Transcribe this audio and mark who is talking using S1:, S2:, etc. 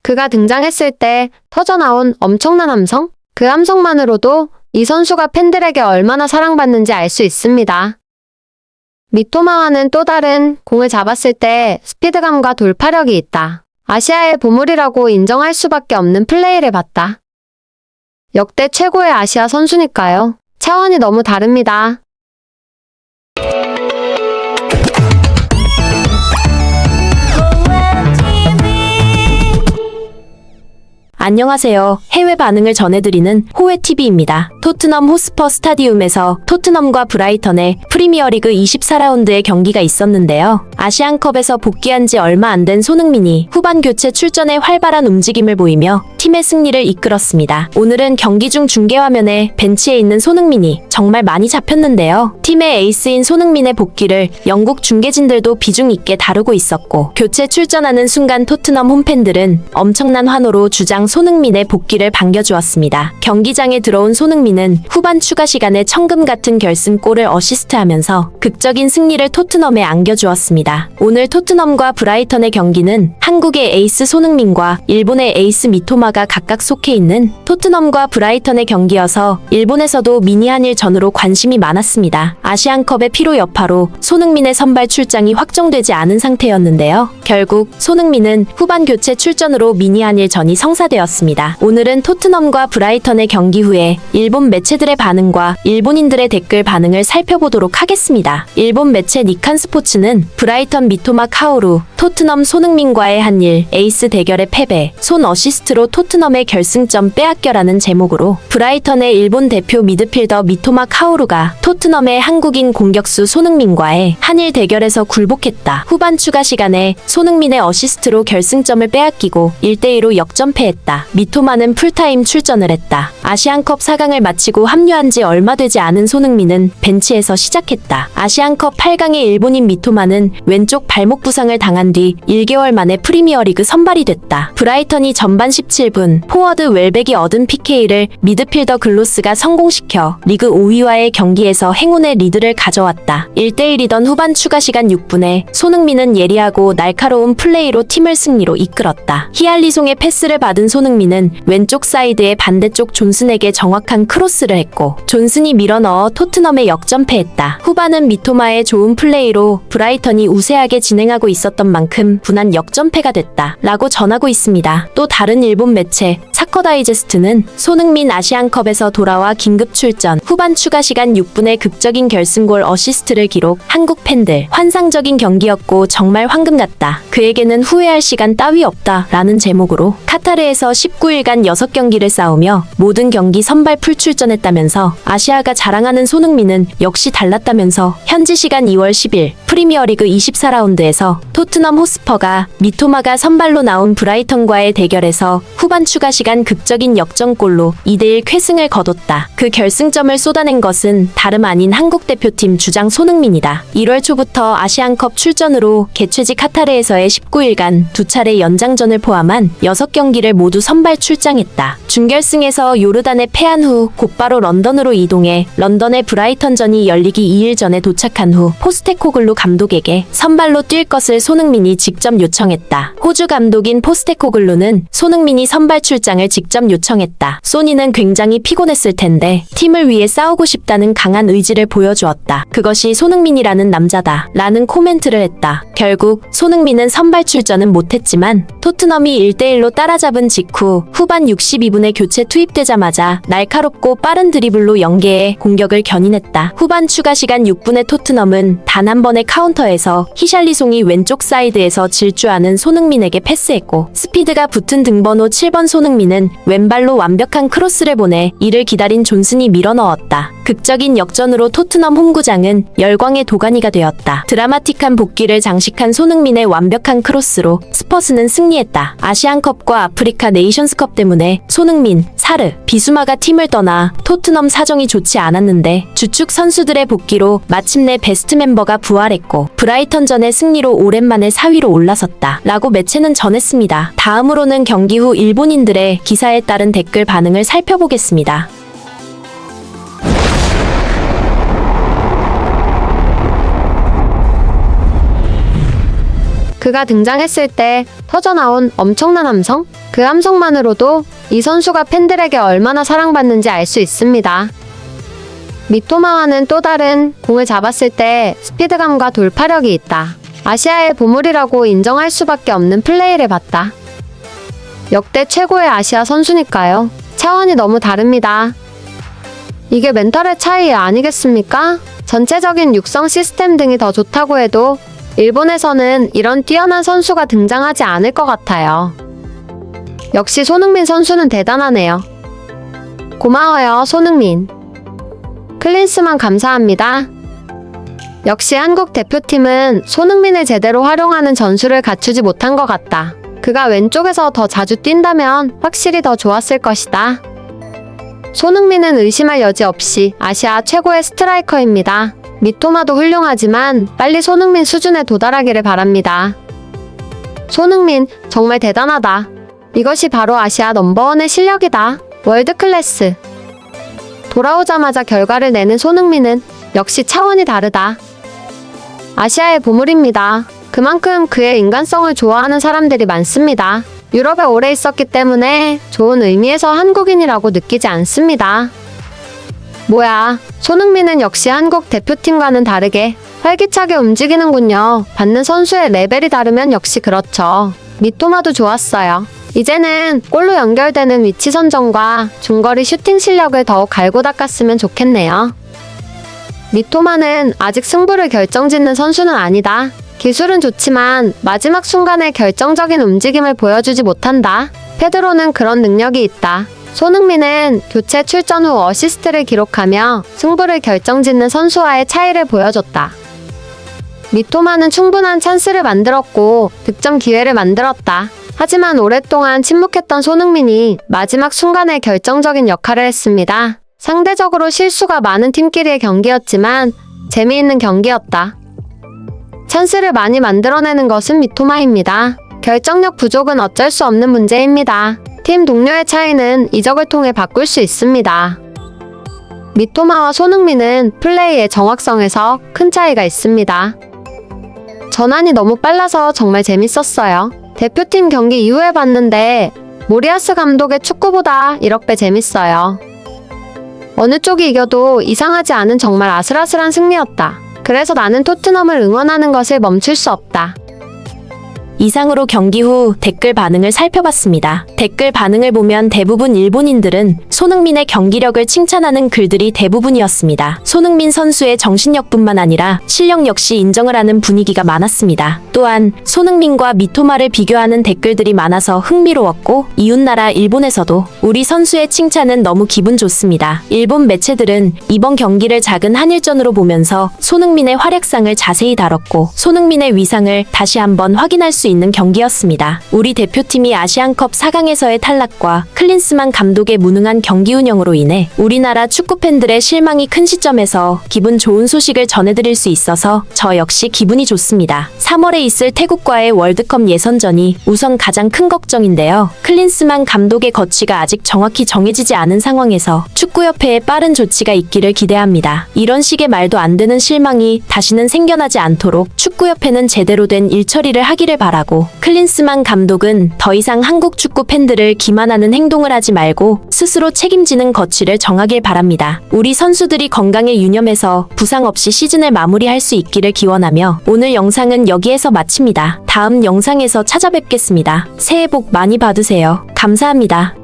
S1: 그가 등장했을 때 터져나온 엄청난 함성? 그 함성만으로도 이 선수가 팬들에게 얼마나 사랑받는지 알 수 있습니다. 미토마와는 또 다른 공을 잡았을 때 스피드감과 돌파력이 있다. 아시아의 보물이라고 인정할 수밖에 없는 플레이를 봤다. 역대 최고의 아시아 선수니까요. 차원이 너무 다릅니다.
S2: 안녕하세요. 해외 반응을 전해드리는 호외TV입니다. 토트넘 호스퍼 스타디움에서 토트넘과 브라이턴의 프리미어리그 24라운드의 경기가 있었는데요. 아시안컵에서 복귀한 지 얼마 안 된 손흥민이 후반 교체 출전에 활발한 움직임을 보이며 팀의 승리를 이끌었습니다. 오늘은 경기 중 중계화면에 벤치에 있는 손흥민이 정말 많이 잡혔는데요. 팀의 에이스인 손흥민의 복귀를 영국 중계진들도 비중 있게 다루고 있었고, 교체 출전하는 순간 토트넘 홈팬들은 엄청난 환호로 주장 손흥민의 복귀를 반겨주었습니다. 경기장에 들어온 손흥민은 후반 추가 시간에 천금 같은 결승골을 어시스트하면서 극적인 승리를 토트넘에 안겨주었습니다. 오늘 토트넘과 브라이턴의 경기는 한국의 에이스 손흥민과 일본의 에이스 미토마가 각각 속해 있는 토트넘과 브라이턴의 경기여서 일본에서도 미니 한일전으로 관심이 많았습니다. 아시안컵의 피로 여파로 손흥민의 선발 출장이 확정되지 않은 상태였는데요. 결국 손흥민은 후반 교체 출전으로 미니 한일전이 성사되었습니다. 오늘은 토트넘과 브라이턴의 경기 후에 일본 매체들의 반응과 일본인들의 댓글 반응을 살펴보도록 하겠습니다. 일본 매체 니칸 스포츠는 브라이턴 미토마 카오루, 토트넘 손흥민과의 한일 에이스 대결의 패배, 손 어시스트로 토트넘의 결승점 빼앗겨라는 제목으로 브라이턴의 일본 대표 미드필더 미토마 카오루가 토트넘의 한국인 공격수 손흥민과의 한일 대결에서 굴복했다. 후반 추가 시간에 손흥민의 어시스트로 결승점을 빼앗기고 1대2로 역전패했다. 미토마는 풀타임 출전을 했다. 아시안컵 4강을 마치고 합류한 지 얼마 되지 않은 손흥민은 벤치에서 시작했다. 아시안컵 8강의 일본인 미토마는 왼쪽 발목 부상을 당한 뒤 1개월 만에 프리미어리그 선발이 됐다. 브라이턴이 전반 17분 포워드 웰백이 얻은 PK를 미드필더 글로스가 성공시켜 리그 5위와의 경기에서 행운의 리드를 가져왔다. 1대1이던 후반 추가 시간 6분에 손흥민은 예리하고 날카로운 플레이로 팀을 승리로 이끌었다. 히알리송의 패스를 받은 손흥민은 왼쪽 사이드의 반대쪽 존슨에게 정확한 크로스를 했고, 존슨이 밀어넣어 토트넘에 역전패했다. 후반은 미토마의 좋은 플레이로 브라이턴이 우세하게 진행하고 있었던 만큼 분한 역전패가 됐다 라고 전하고 있습니다. 또 다른 일본 매체 사커 다이제스트는 손흥민 아시안컵에서 돌아와 긴급 출전, 후반 추가 시간 6분의 극적인 결승골 어시스트를 기록, 한국 팬들 환상적인 경기였고 정말 황금 같다. 그에게는 후회할 시간 따위 없다 라는 제목으로 카타르에서 19일간 6경기를 싸우며 모든 경기 선발 풀출전했다면서 아시아가 자랑하는 손흥민은 역시 달랐다면서 현지 시간 2월 10일 프리미어리그 24라운드에서 토트넘 호스퍼가 미토마가 선발로 나온 브라이턴과의 대결에서 후반 추가 시간 극적인 역전골로 2대1 쾌승을 거뒀다. 그 결승점을 쏟아낸 것은 다름 아닌 한국 대표팀 주장 손흥민이다. 1월 초부터 아시안컵 출전으로 개최지 카타르에서의 19일간 2차례 연장전을 포함한 6경기를 모두 선발 출장했다. 준결승에서 요르단에 패한 후 곧바로 런던으로 이동해 런던의 브라이턴전이 열리기 2일 전에 도착한 후 포스테코글루 감독에게 선발로 뛸 것을 손흥민이 직접 요청했다. 호주 감독인 포스테코글루는 손흥민이 선발 출장을 직접 요청했다. 소니는 굉장히 피곤했을 텐데 팀을 위해 싸우고 싶다는 강한 의지를 보여주었다. 그것이 손흥민이라는 남자다 라는 코멘트를 했다. 결국 손흥민은 선발 출전은 못했지만 토트넘이 1대1로 따라잡은 직후 후반 62분에 교체 투입되자마자 날카롭고 빠른 드리블로 연계해 공격을 견인했다. 후반 추가 시간 6분에 토트넘은 단 한 번의 카운터에서 히샬리송이 왼쪽 사이드에서 질주하는 손흥민에게 패스했고, 스피드가 붙은 등번호 7번 손흥민은 왼발로 완벽한 크로스를 보내 이를 기다린 존슨이 밀어넣었다. 극적인 역전으로 토트넘 홈구장은 열광의 도가니가 되었다. 드라마틱한 복귀를 장식한 손흥민의 완벽한 크로스로 스퍼스는 승리했다. 아시안컵과 아프리카 네이션스컵 때문에 손흥민, 사르, 비수마가 팀을 떠나 토트넘 사정이 좋지 않았는데 주축 선수들의 복귀로 마침내 베스트 멤버가 부활했고 브라이턴전의 승리로 오랜만에 4위로 올라섰다 라고 매체는 전했습니다. 다음으로는 경기 후 일본인들의 기사에 따른 댓글 반응을 살펴보겠습니다.
S1: 그가 등장했을 때 터져나온 엄청난 함성? 그 함성만으로도 이 선수가 팬들에게 얼마나 사랑받는지 알 수 있습니다. 미토마와는 또 다른 공을 잡았을 때 스피드감과 돌파력이 있다. 아시아의 보물이라고 인정할 수밖에 없는 플레이를 봤다. 역대 최고의 아시아 선수니까요. 차원이 너무 다릅니다. 이게 멘탈의 차이 아니겠습니까? 전체적인 육성 시스템 등이 더 좋다고 해도 일본에서는 이런 뛰어난 선수가 등장하지 않을 것 같아요. 역시 손흥민 선수는 대단하네요. 고마워요, 손흥민. 클린스만 감사합니다. 역시 한국 대표팀은 손흥민을 제대로 활용하는 전술을 갖추지 못한 것 같다. 그가 왼쪽에서 더 자주 뛴다면 확실히 더 좋았을 것이다. 손흥민은 의심할 여지 없이 아시아 최고의 스트라이커입니다. 미토마도 훌륭하지만 빨리 손흥민 수준에 도달하기를 바랍니다. 손흥민 정말 대단하다. 이것이 바로 아시아 넘버원의 실력이다. 월드클래스. 돌아오자마자 결과를 내는 손흥민은 역시 차원이 다르다. 아시아의 보물입니다. 그만큼 그의 인간성을 좋아하는 사람들이 많습니다. 유럽에 오래 있었기 때문에 좋은 의미에서 한국인이라고 느끼지 않습니다. 뭐야, 손흥민은 역시 한국 대표팀과는 다르게 활기차게 움직이는군요. 받는 선수의 레벨이 다르면 역시 그렇죠. 미토마도 좋았어요. 이제는 골로 연결되는 위치 선정과 중거리 슈팅 실력을 더욱 갈고 닦았으면 좋겠네요. 미토마는 아직 승부를 결정짓는 선수는 아니다. 기술은 좋지만 마지막 순간에 결정적인 움직임을 보여주지 못한다. 페드로는 그런 능력이 있다. 손흥민은 교체 출전 후 어시스트를 기록하며 승부를 결정짓는 선수와의 차이를 보여줬다. 미토마는 충분한 찬스를 만들었고 득점 기회를 만들었다. 하지만 오랫동안 침묵했던 손흥민이 마지막 순간에 결정적인 역할을 했습니다. 상대적으로 실수가 많은 팀끼리의 경기였지만 재미있는 경기였다. 찬스를 많이 만들어내는 것은 미토마입니다. 결정력 부족은 어쩔 수 없는 문제입니다. 팀 동료의 차이는 이적을 통해 바꿀 수 있습니다. 미토마와 손흥민은 플레이의 정확성에서 큰 차이가 있습니다. 전환이 너무 빨라서 정말 재밌었어요. 대표팀 경기 이후에 봤는데 모리아스 감독의 축구보다 1억 배 재밌어요. 어느 쪽이 이겨도 이상하지 않은 정말 아슬아슬한 승리였다. 그래서 나는 토트넘을 응원하는 것을 멈출 수 없다.
S2: 이상으로 경기 후 댓글 반응을 살펴봤습니다. 댓글 반응을 보면 대부분 일본인들은 손흥민의 경기력을 칭찬하는 글들이 대부분이었습니다. 손흥민 선수의 정신력뿐만 아니라 실력 역시 인정을 하는 분위기가 많았습니다. 또한 손흥민과 미토마를 비교하는 댓글들이 많아서 흥미로웠고 이웃나라 일본에서도 우리 선수의 칭찬은 너무 기분 좋습니다. 일본 매체들은 이번 경기를 작은 한일전으로 보면서 손흥민의 활약상을 자세히 다뤘고 손흥민의 위상을 다시 한번 확인할 수 있는 경기였습니다. 우리 대표팀이 아시안컵 4강에서의 탈락과 클린스만 감독의 무능한 경기 운영으로 인해 우리나라 축구 팬들의 실망이 큰 시점에서 기분 좋은 소식을 전해드릴 수 있어서 저 역시 기분이 좋습니다. 3월에 있을 태국과의 월드컵 예선전이 우선 가장 큰 걱정인데요. 클린스만 감독의 거취가 아직 정확히 정해지지 않은 상황에서 축구협회의 빠른 조치가 있기를 기대합니다. 이런 식의 말도 안 되는 실망이 다시는 생겨나지 않도록 축구협회는 제대로 된 일처리를 하기를 바라고 클린스만 감독은 더 이상 한국 축구 팬들을 기만하는 행동을 하지 말고 스스로 책임지는 거취를 정하길 바랍니다. 우리 선수들이 건강에 유념해서 부상 없이 시즌을 마무리할 수 있기를 기원하며 오늘 영상은 여기에서 마칩니다. 다음 영상에서 찾아뵙겠습니다. 새해 복 많이 받으세요. 감사합니다.